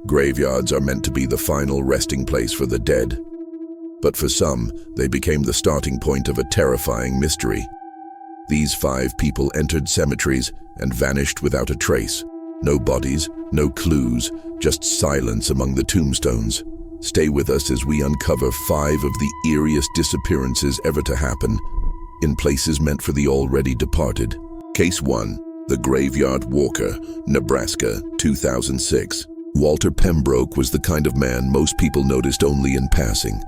Graveyards are meant to be the final resting place for the dead. But for some, they became the starting point of a terrifying mystery. These 5 people entered cemeteries and vanished without a trace. No bodies, no clues, just silence among the tombstones. Stay with us as we uncover 5 of the eeriest disappearances ever to happen, in places meant for the already departed. Case 1. The Graveyard Walker, Nebraska, 2006. Walter Pembroke was the kind of man most people noticed only in passing.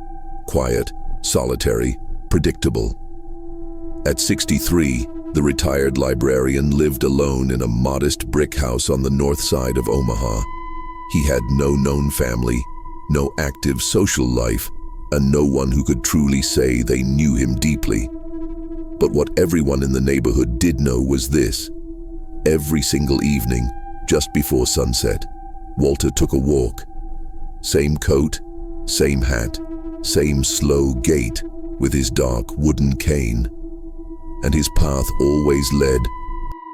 Quiet, solitary, predictable. At 63, the retired librarian lived alone in a modest brick house on the north side of Omaha. He had no known family, no active social life, and no one who could truly say they knew him deeply. But what everyone in the neighborhood did know was this. Every single evening, just before sunset, Walter took a walk. Same coat, same hat, same slow gait with his dark wooden cane. And his path always led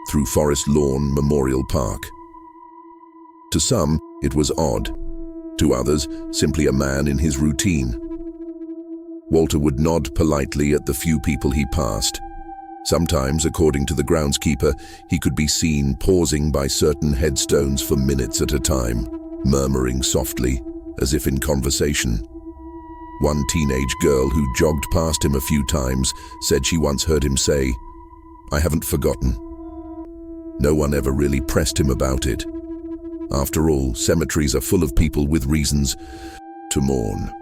through Forest Lawn Memorial Park. To some, it was odd. To others, simply a man in his routine. Walter would nod politely at the few people he passed. Sometimes, according to the groundskeeper, he could be seen pausing by certain headstones for minutes at a time, murmuring softly, as if in conversation. One teenage girl who jogged past him a few times said she once heard him say, "I haven't forgotten." No one ever really pressed him about it. After all, cemeteries are full of people with reasons to mourn.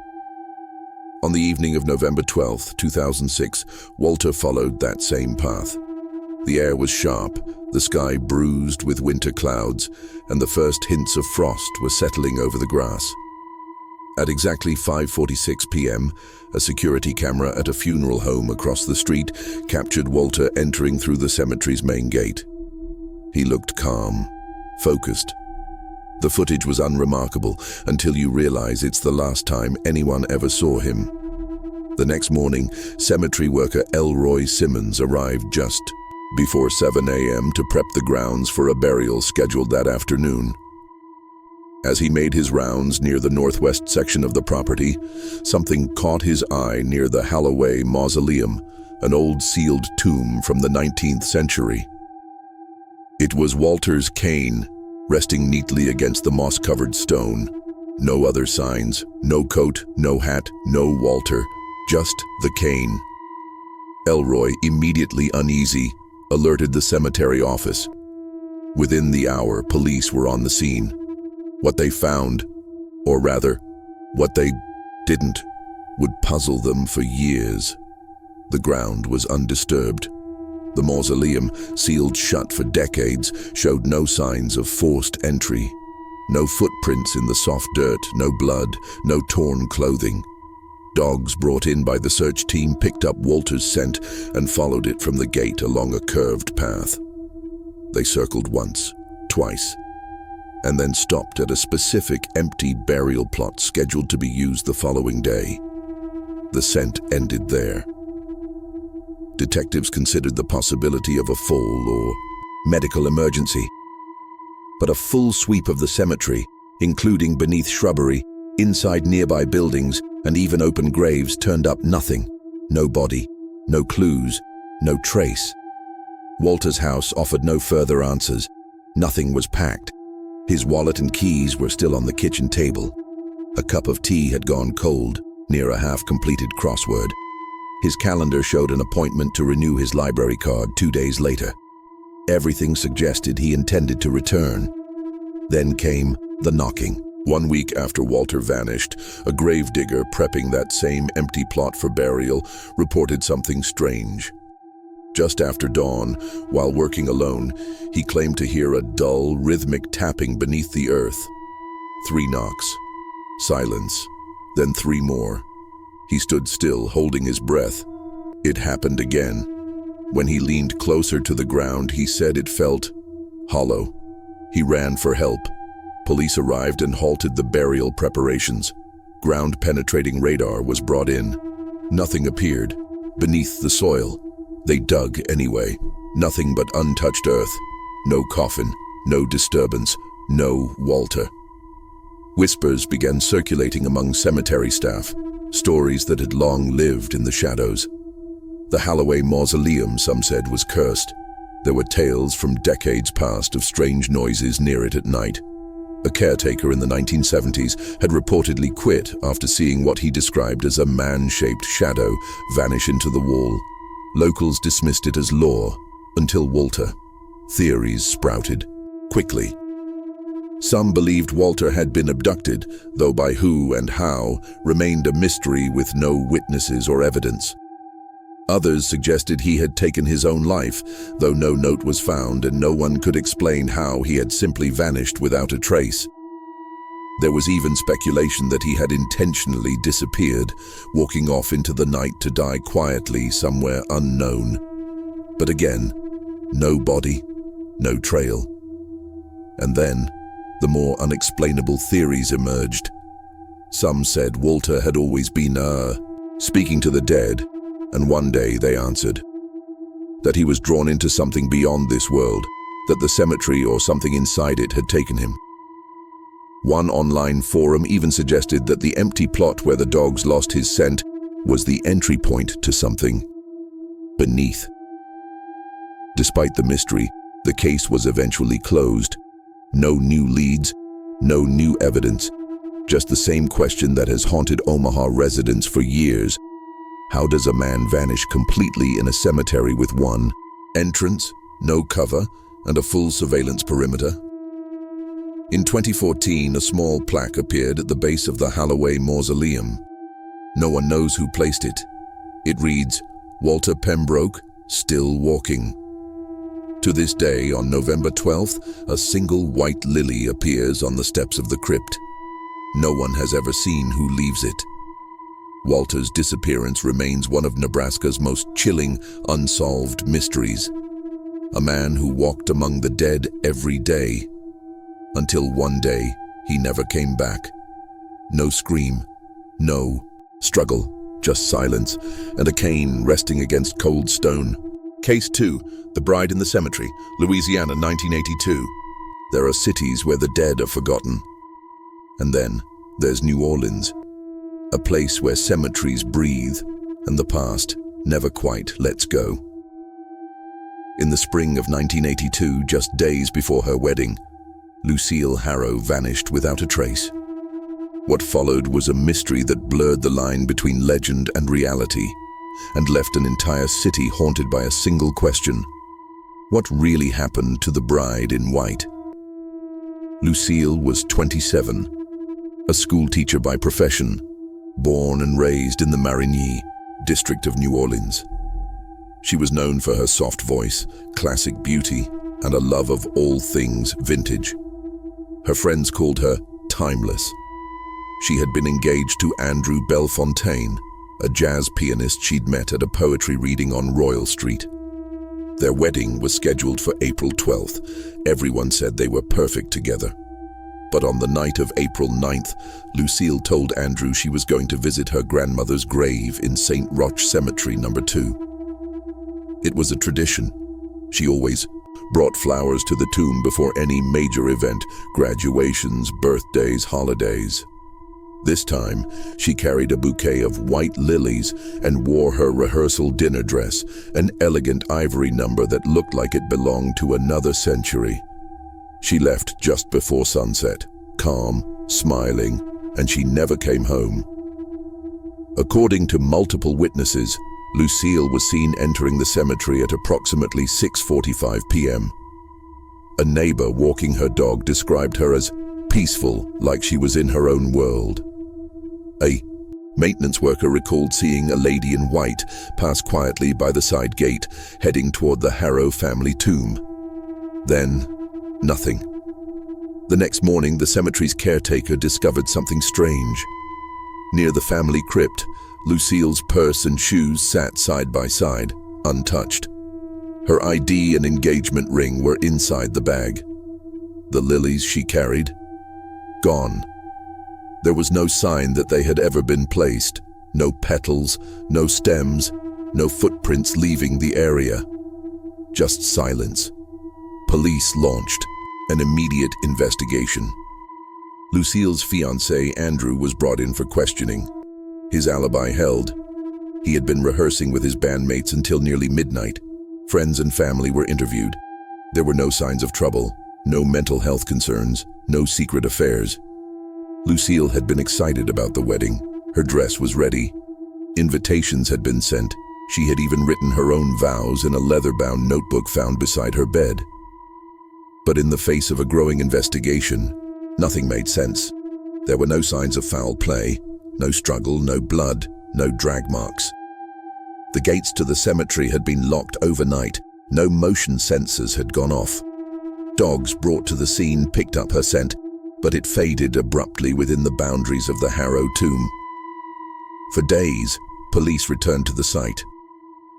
On the evening of November 12, 2006, Walter followed that same path. The air was sharp, the sky bruised with winter clouds, and the first hints of frost were settling over the grass. At exactly 5:46 p.m., a security camera at a funeral home across the street captured Walter entering through the cemetery's main gate. He looked calm, focused. The footage was unremarkable until you realize it's the last time anyone ever saw him. The next morning, cemetery worker Elroy Simmons arrived just before 7 a.m. to prep the grounds for a burial scheduled that afternoon. As he made his rounds near the northwest section of the property, something caught his eye near the Holloway Mausoleum, an old sealed tomb from the 19th century. It was Walter's cane, resting neatly against the moss-covered stone. No other signs, no coat, no hat, no Walter, just the cane. Elroy, immediately uneasy, alerted the cemetery office. Within the hour, police were on the scene. What they found, or rather, what they didn't, would puzzle them for years. The ground was undisturbed. The mausoleum, sealed shut for decades, showed no signs of forced entry. No footprints in the soft dirt, no blood, no torn clothing. Dogs brought in by the search team picked up Walter's scent and followed it from the gate along a curved path. They circled once, twice, and then stopped at a specific empty burial plot scheduled to be used the following day. The scent ended there. Detectives considered the possibility of a fall or medical emergency. But a full sweep of the cemetery, including beneath shrubbery, inside nearby buildings, and even open graves, turned up nothing. No body, no clues, no trace. Walter's house offered no further answers. Nothing was packed. His wallet and keys were still on the kitchen table. A cup of tea had gone cold, near a half-completed crossword. His calendar showed an appointment to renew his library card 2 days later. Everything suggested he intended to return. Then came the knocking. 1 week after Walter vanished, a gravedigger prepping that same empty plot for burial reported something strange. Just after dawn, while working alone, he claimed to hear a dull, rhythmic tapping beneath the earth. 3 knocks. Silence. Then 3 more. He stood still, holding his breath. It happened again. When he leaned closer to the ground, he said it felt hollow. He ran for help. Police arrived and halted the burial preparations. Ground-penetrating radar was brought in. Nothing appeared. Beneath the soil. They dug anyway. Nothing but untouched earth. No coffin. No disturbance. No Walter. Whispers began circulating among cemetery staff, stories that had long lived in the shadows. The Holloway mausoleum, some said, was cursed. There were tales from decades past of strange noises near it at night. A caretaker in the 1970s had reportedly quit after seeing what he described as a man-shaped shadow vanish into the wall. Locals dismissed it as lore until Walter. Theories sprouted quickly. Some believed Walter had been abducted, though by who and how remained a mystery with no witnesses or evidence. Others suggested he had taken his own life, though no note was found and no one could explain how he had simply vanished without a trace. There was even speculation that he had intentionally disappeared, walking off into the night to die quietly somewhere unknown. But again, no body, no trail. And then, the more unexplainable theories emerged. Some said Walter had always been speaking to the dead, and one day they answered that he was drawn into something beyond this world, that the cemetery or something inside it had taken him. One online forum even suggested that the empty plot where the dogs lost his scent was the entry point to something beneath. Despite the mystery, the case was eventually closed. No new leads, no new evidence, just the same question that has haunted Omaha residents for years. How does a man vanish completely in a cemetery with one entrance, no cover, and a full surveillance perimeter? In 2014, a small plaque appeared at the base of the Holloway mausoleum. No one knows who placed it. It reads, "Walter Pembroke, still walking." To this day, on November 12th, a single white lily appears on the steps of the crypt. No one has ever seen who leaves it. Walter's disappearance remains one of Nebraska's most chilling, unsolved mysteries. A man who walked among the dead every day, until one day he never came back. No scream, no struggle, just silence, and a cane resting against cold stone. Case 2, The Bride in the Cemetery, Louisiana, 1982. There are cities where the dead are forgotten. And then there's New Orleans, a place where cemeteries breathe and the past never quite lets go. In the spring of 1982, just days before her wedding, Lucille Harrow vanished without a trace. What followed was a mystery that blurred the line between legend and reality, and left an entire city haunted by a single question: what really happened to the bride in white? Lucille was 27, a schoolteacher by profession, born and raised in the Marigny district of New Orleans. She was known for her soft voice, classic beauty, and a love of all things vintage. Her friends called her timeless. She had been engaged to Andrew Bellefontaine, a jazz pianist she'd met at a poetry reading on Royal Street. Their wedding was scheduled for April 12th. Everyone said they were perfect together. But on the night of April 9th, Lucille told Andrew she was going to visit her grandmother's grave in St. Roch Cemetery No. 2. It was a tradition. She always brought flowers to the tomb before any major event, graduations, birthdays, holidays. This time, she carried a bouquet of white lilies and wore her rehearsal dinner dress, an elegant ivory number that looked like it belonged to another century. She left just before sunset, calm, smiling, and she never came home. According to multiple witnesses, Lucille was seen entering the cemetery at approximately 6:45 p.m. A neighbor walking her dog described her as peaceful, like she was in her own world. A maintenance worker recalled seeing a lady in white pass quietly by the side gate, heading toward the Harrow family tomb. Then, nothing. The next morning, the cemetery's caretaker discovered something strange. Near the family crypt, Lucille's purse and shoes sat side by side, untouched. Her ID and engagement ring were inside the bag. The lilies she carried, gone. There was no sign that they had ever been placed. No petals, no stems, no footprints leaving the area. Just silence. Police launched an immediate investigation. Lucille's fiancé, Andrew, was brought in for questioning. His alibi held. He had been rehearsing with his bandmates until nearly midnight. Friends and family were interviewed. There were no signs of trouble, no mental health concerns, no secret affairs. Lucille had been excited about the wedding. Her dress was ready. Invitations had been sent. She had even written her own vows in a leather-bound notebook found beside her bed. But in the face of a growing investigation, nothing made sense. There were no signs of foul play, no struggle, no blood, no drag marks. The gates to the cemetery had been locked overnight. No motion sensors had gone off. Dogs brought to the scene picked up her scent, but it faded abruptly within the boundaries of the Harrow tomb. For days, police returned to the site.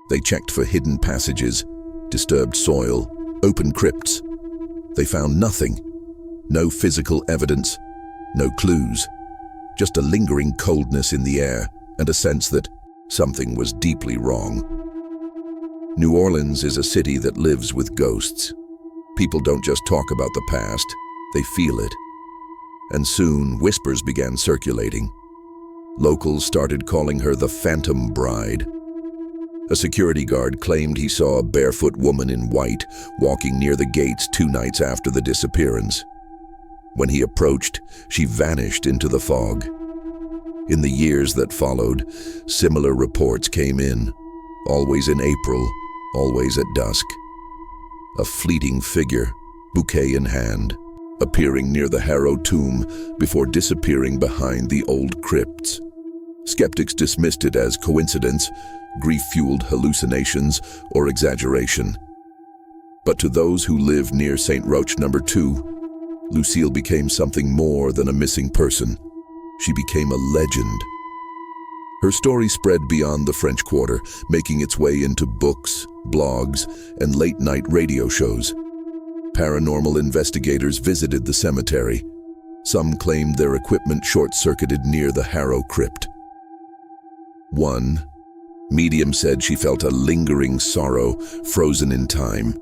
They checked for hidden passages, disturbed soil, open crypts. They found nothing. No physical evidence, no clues. Just a lingering coldness in the air and a sense that something was deeply wrong. New Orleans is a city that lives with ghosts. People don't just talk about the past, they feel it. And soon, whispers began circulating. Locals started calling her the Phantom Bride. A security guard claimed he saw a barefoot woman in white walking near the gates 2 nights after the disappearance. When he approached, she vanished into the fog. In the years that followed, similar reports came in, always in April, always at dusk. A fleeting figure, bouquet in hand, appearing near the Harrow tomb before disappearing behind the old crypts. Skeptics dismissed it as coincidence, grief-fueled hallucinations, or exaggeration. But to those who lived near St. Roch No. 2, Lucille became something more than a missing person. She became a legend. Her story spread beyond the French Quarter, making its way into books, blogs, and late-night radio shows. Paranormal investigators visited the cemetery. Some claimed their equipment short-circuited near the Harrow crypt. One medium said she felt a lingering sorrow frozen in time.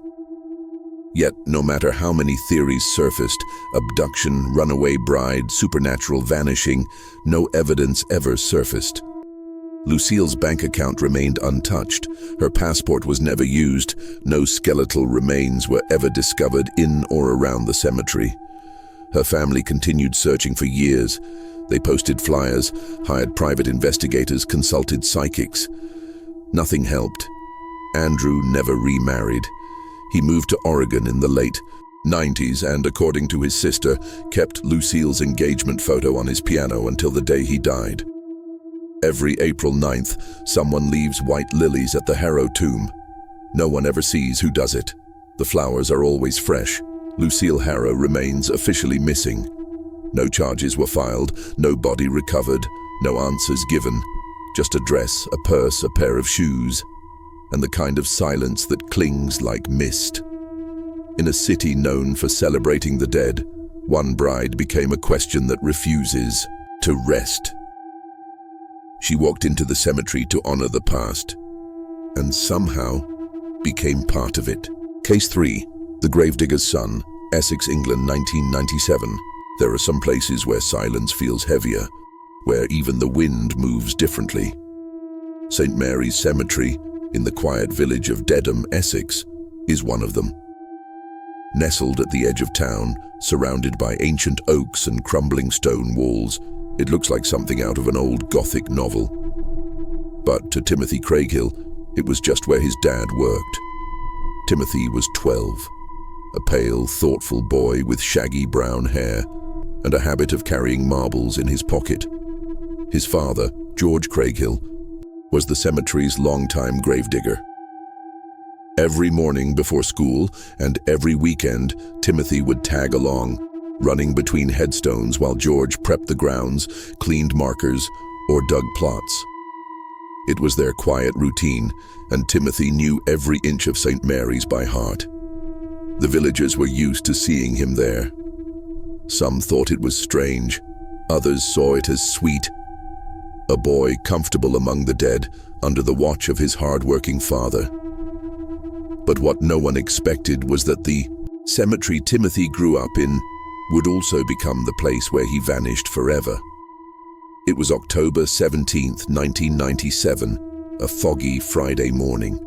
Yet, no matter how many theories surfaced, abduction, runaway bride, supernatural vanishing, no evidence ever surfaced. Lucille's bank account remained untouched. Her passport was never used. No skeletal remains were ever discovered in or around the cemetery. Her family continued searching for years. They posted flyers, hired private investigators, consulted psychics. Nothing helped. Andrew never remarried. He moved to Oregon in the late 90s and, according to his sister, kept Lucille's engagement photo on his piano until the day he died. Every April 9th, someone leaves white lilies at the Harrow tomb. No one ever sees who does it. The flowers are always fresh. Lucille Harrow remains officially missing. No charges were filed, no body recovered, no answers given. Just a dress, a purse, a pair of shoes, and the kind of silence that clings like mist. In a city known for celebrating the dead, one bride became a question that refuses to rest. She walked into the cemetery to honor the past, and somehow became part of it. Case 3. The Gravedigger's Son, Essex, England, 1997. There are some places where silence feels heavier, where even the wind moves differently. St. Mary's Cemetery, in the quiet village of Dedham, Essex, is one of them. Nestled at the edge of town, surrounded by ancient oaks and crumbling stone walls, it looks like something out of an old Gothic novel. But to Timothy Craighill, it was just where his dad worked. Timothy was 12, a pale, thoughtful boy with shaggy brown hair and a habit of carrying marbles in his pocket. His father, George Craighill, was the cemetery's longtime gravedigger. Every morning before school and every weekend, Timothy would tag along, running between headstones while George prepped the grounds, cleaned markers, or dug plots. It was their quiet routine, and Timothy knew every inch of St. Mary's by heart. The villagers were used to seeing him there. Some thought it was strange, others saw it as sweet. A boy comfortable among the dead, under the watch of his hard-working father. But what no one expected was that the cemetery Timothy grew up in would also become the place where he vanished forever. It was October 17th, 1997, a foggy Friday morning.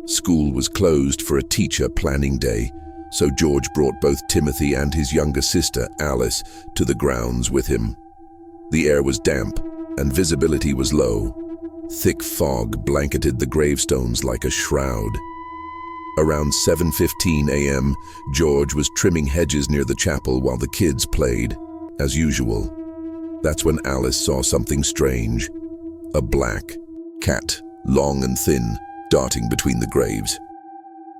School was closed for a teacher planning day, so George brought both Timothy and his younger sister, Alice, to the grounds with him. The air was damp, and visibility was low. Thick fog blanketed the gravestones like a shroud. Around 7:15 a.m., George was trimming hedges near the chapel while the kids played, as usual. That's when Alice saw something strange. A black cat, long and thin, darting between the graves.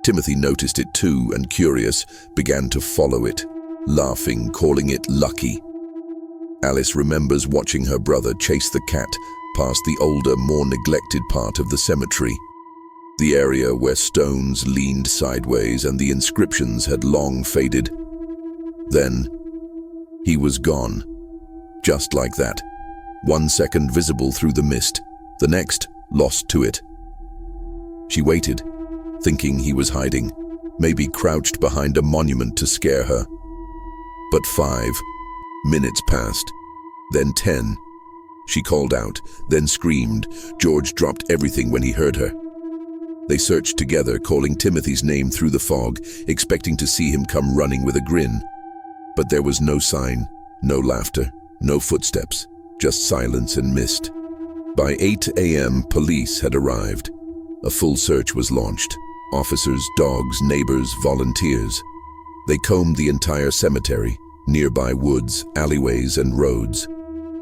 Timothy noticed it too, and curious, began to follow it, laughing, calling it lucky. Alice remembers watching her brother chase the cat past the older, more neglected part of the cemetery, the area where stones leaned sideways and the inscriptions had long faded. Then, he was gone. Just like that. 1 second visible through the mist, the next lost to it. She waited, thinking he was hiding, maybe crouched behind a monument to scare her. But 5 minutes passed, then 10. She called out, then screamed. George dropped everything when he heard her. They searched together, calling Timothy's name through the fog, expecting to see him come running with a grin. But there was no sign, no laughter, no footsteps, just silence and mist. By 8 a.m., police had arrived. A full search was launched. Officers, dogs, neighbors, volunteers. They combed the entire cemetery, nearby woods, alleyways, and roads.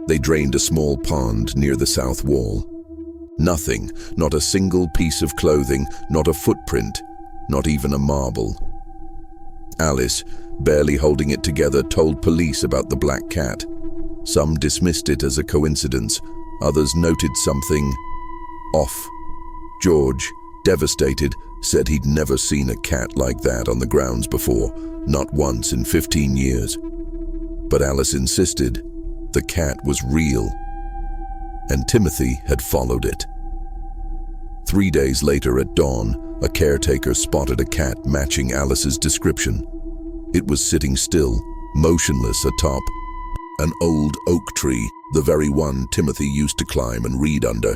They drained a small pond near the south wall. Nothing, not a single piece of clothing, not a footprint, not even a marble. Alice, barely holding it together, told police about the black cat. Some dismissed it as a coincidence, others noted something off. George, devastated, said he'd never seen a cat like that on the grounds before, not once in 15 years. But Alice insisted the cat was real, and Timothy had followed it. 3 days later at dawn, a caretaker spotted a cat matching Alice's description. It was sitting still, motionless atop an old oak tree, the very one Timothy used to climb and read under.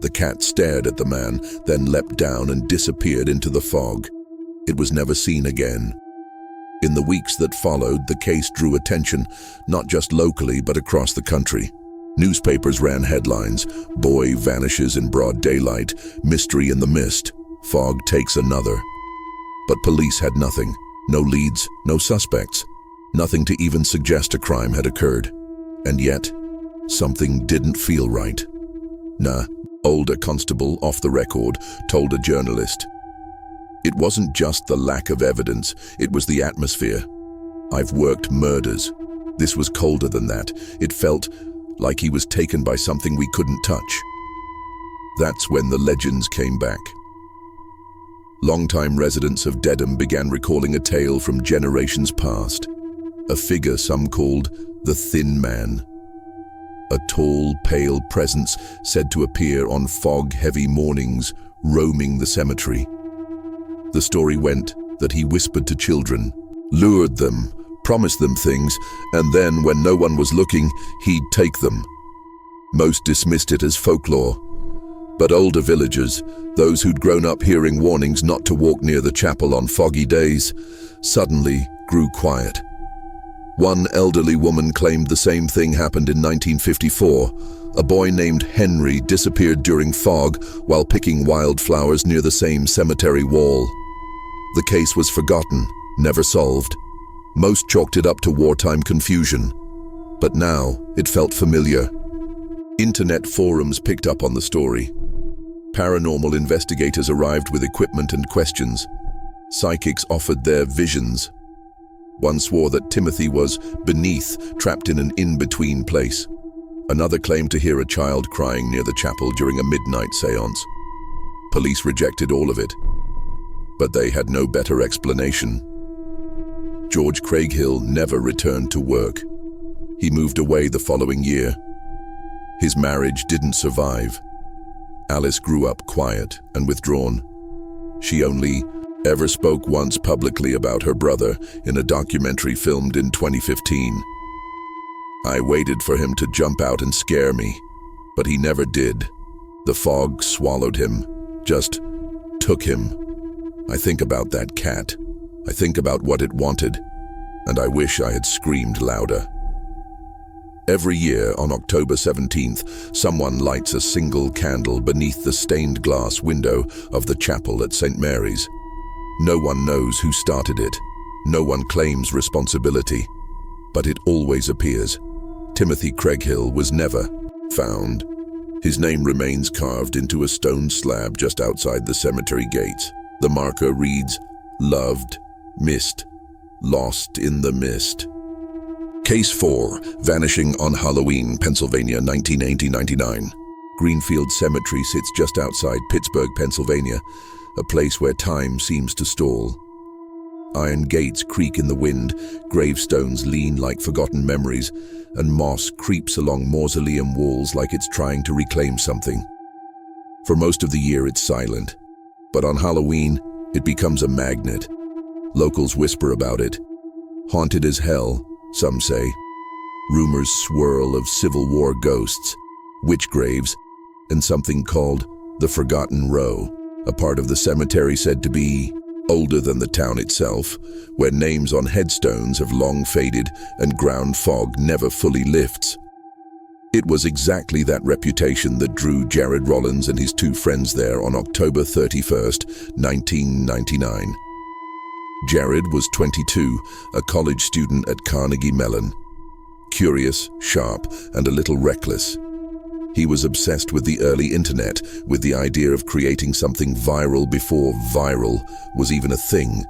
The cat stared at the man, then leapt down and disappeared into the fog. It was never seen again. In the weeks that followed, the case drew attention, not just locally but across the country. Newspapers ran headlines: "Boy vanishes in broad daylight, mystery in the mist, fog takes another." But police had nothing, no leads, no suspects, nothing to even suggest a crime had occurred. And yet, something didn't feel right. Nah, older constable, off the record, told a journalist. It wasn't just the lack of evidence, it was the atmosphere. I've worked murders. This was colder than that. It felt like he was taken by something we couldn't touch. That's when the legends came back. Longtime residents of Dedham began recalling a tale from generations past. A figure some called the Thin Man. A tall, pale presence said to appear on fog-heavy mornings, roaming the cemetery. The story went that he whispered to children, lured them, promised them things, and then, when no one was looking, he'd take them. Most dismissed it as folklore. But older villagers, those who'd grown up hearing warnings not to walk near the chapel on foggy days, suddenly grew quiet. One elderly woman claimed the same thing happened in 1954. A boy named Henry disappeared during fog while picking wildflowers near the same cemetery wall. The case was forgotten, never solved. Most chalked it up to wartime confusion. But now, it felt familiar. Internet forums picked up on the story. Paranormal investigators arrived with equipment and questions. Psychics offered their visions. One swore that Timothy was beneath, trapped in an in-between place. Another claimed to hear a child crying near the chapel during a midnight seance. Police rejected all of it, but they had no better explanation. George Craighill never returned to work. He moved away the following year. His marriage didn't survive. Alice grew up quiet and withdrawn. She only ever spoke once publicly about her brother in a documentary filmed in 2015. I waited for him to jump out and scare me, but he never did. The fog swallowed him, just took him. I think about that cat. I think about what it wanted, and I wish I had screamed louder. Every year on October 17th, someone lights a single candle beneath the stained glass window of the chapel at St. Mary's. No one knows who started it. No one claims responsibility. But it always appears. Timothy Craighill was never found. His name remains carved into a stone slab just outside the cemetery gates. The marker reads, "Loved, missed, lost in the mist." Case 4, vanishing on Halloween, Pennsylvania, 1980-99. Greenfield Cemetery sits just outside Pittsburgh, Pennsylvania, a place where time seems to stall. Iron gates creak in the wind, gravestones lean like forgotten memories, and moss creeps along mausoleum walls like it's trying to reclaim something. For most of the year it's silent, but on Halloween it becomes a magnet. Locals whisper about it. Haunted as hell, some say. Rumors swirl of Civil War ghosts, witch graves, and something called the Forgotten Row, a part of the cemetery said to be older than the town itself, where names on headstones have long faded and ground fog never fully lifts. It was exactly that reputation that drew Jared Rollins and his 2 friends there on October 31st, 1999. Jared was 22, a college student at Carnegie Mellon. Curious, sharp, and a little reckless. He was obsessed with the early internet, with the idea of creating something viral before viral was even a thing.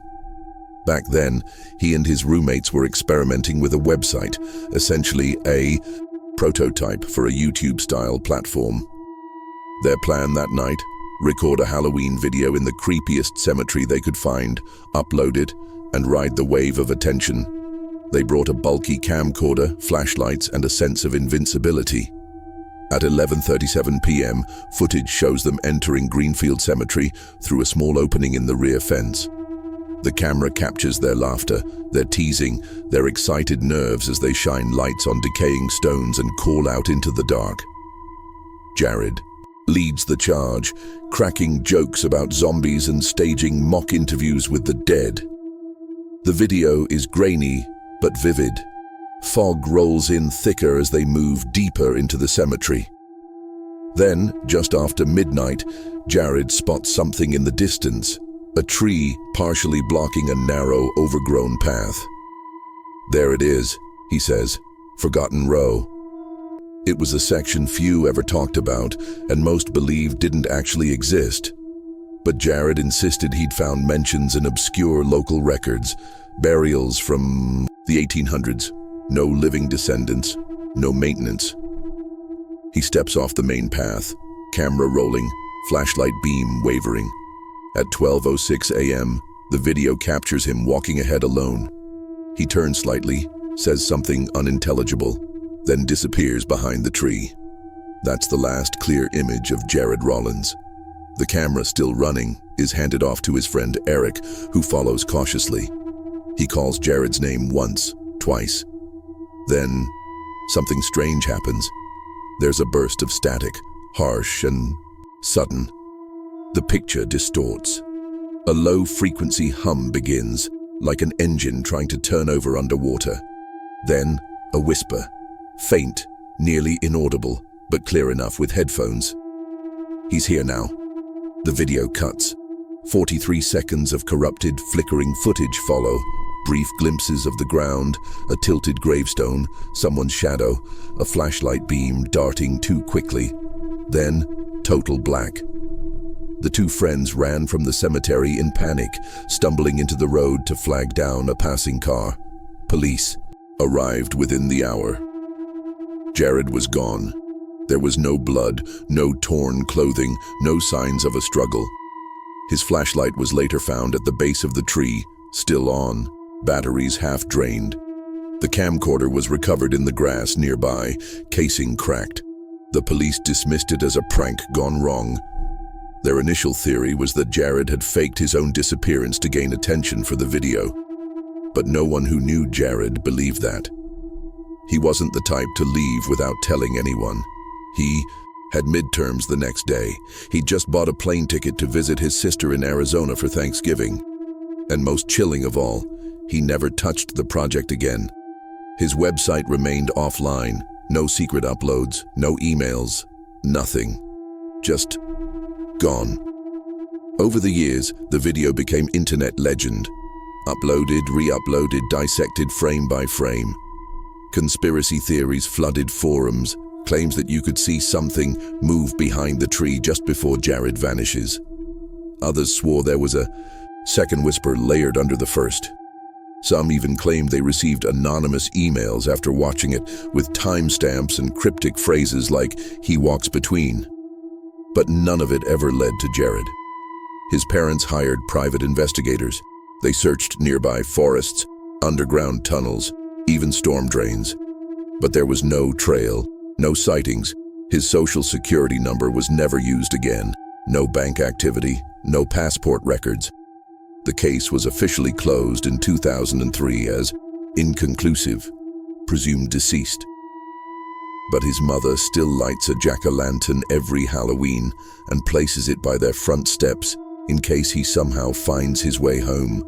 Back then, he and his roommates were experimenting with a website, essentially a prototype for a YouTube-style platform. Their plan that night: record a Halloween video in the creepiest cemetery they could find, upload it, and ride the wave of attention. They brought a bulky camcorder, flashlights, and a sense of invincibility. At 11:37 p.m., footage shows them entering Greenfield Cemetery through a small opening in the rear fence. The camera captures their laughter, their teasing, their excited nerves as they shine lights on decaying stones and call out into the dark. Jared leads the charge, cracking jokes about zombies and staging mock interviews with the dead. The video is grainy but vivid. Fog rolls in thicker as they move deeper into the cemetery. Then, just after midnight, Jared spots something in the distance, a tree partially blocking a narrow, overgrown path. "There it is," he says, "Forgotten Row." It was a section few ever talked about, and most believed didn't actually exist. But Jared insisted he'd found mentions in obscure local records, burials from the 1800s. No living descendants, no maintenance. He steps off the main path, camera rolling, flashlight beam wavering. At 12:06 a.m., the video captures him walking ahead alone. He turns slightly, says something unintelligible, then disappears behind the tree. That's the last clear image of Jared Rollins. The camera, still running, is handed off to his friend Eric, who follows cautiously. He calls Jared's name once, twice. Then, something strange happens. There's a burst of static, harsh and sudden. The picture distorts. A low-frequency hum begins, like an engine trying to turn over underwater. Then, a whisper, faint, nearly inaudible, but clear enough with headphones. "He's here now." The video cuts. 43 seconds of corrupted, flickering footage follow. Brief glimpses of the ground, a tilted gravestone, someone's shadow, a flashlight beam darting too quickly. Then, total black. The 2 friends ran from the cemetery in panic, stumbling into the road to flag down a passing car. Police arrived within the hour. Jared was gone. There was no blood, no torn clothing, no signs of a struggle. His flashlight was later found at the base of the tree, still on, batteries half drained. The camcorder was recovered in the grass nearby, casing cracked. The police dismissed it as a prank gone wrong. Their initial theory was that Jared had faked his own disappearance to gain attention for the video. But no one who knew Jared believed that. He wasn't the type to leave without telling anyone. He had midterms the next day. He'd just bought a plane ticket to visit his sister in Arizona for Thanksgiving. And most chilling of all, he never touched the project again. His website remained offline. No secret uploads, no emails, nothing. Just gone. Over the years, the video became internet legend. Uploaded, re-uploaded, dissected frame by frame. Conspiracy theories flooded forums, claims that you could see something move behind the tree just before Jared vanishes. Others swore there was a second whisper layered under the first. Some even claimed they received anonymous emails after watching it with timestamps and cryptic phrases like, "He walks between." But none of it ever led to Jared. His parents hired private investigators. They searched nearby forests, underground tunnels, even storm drains. But there was no trail, no sightings. His social security number was never used again. No bank activity, no passport records. The case was officially closed in 2003 as inconclusive, presumed deceased. But his mother still lights a jack-o'-lantern every Halloween and places it by their front steps in case he somehow finds his way home.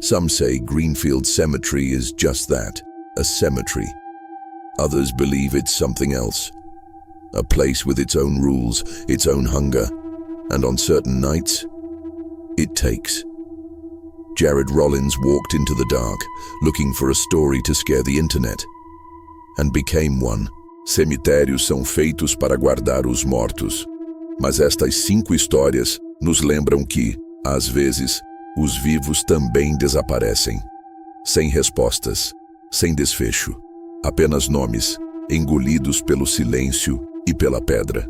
Some say Greenfield Cemetery is just that, a cemetery. Others believe it's something else. A place with its own rules, its own hunger, and on certain nights, it takes. Jared Rollins walked into the dark, looking for a story to scare the internet, and became one. Cemitérios são feitos para guardar os mortos. Mas estas 5 histórias nos lembram que, às vezes, os vivos também desaparecem. Sem respostas, sem desfecho. Apenas nomes, engolidos pelo silêncio e pela pedra.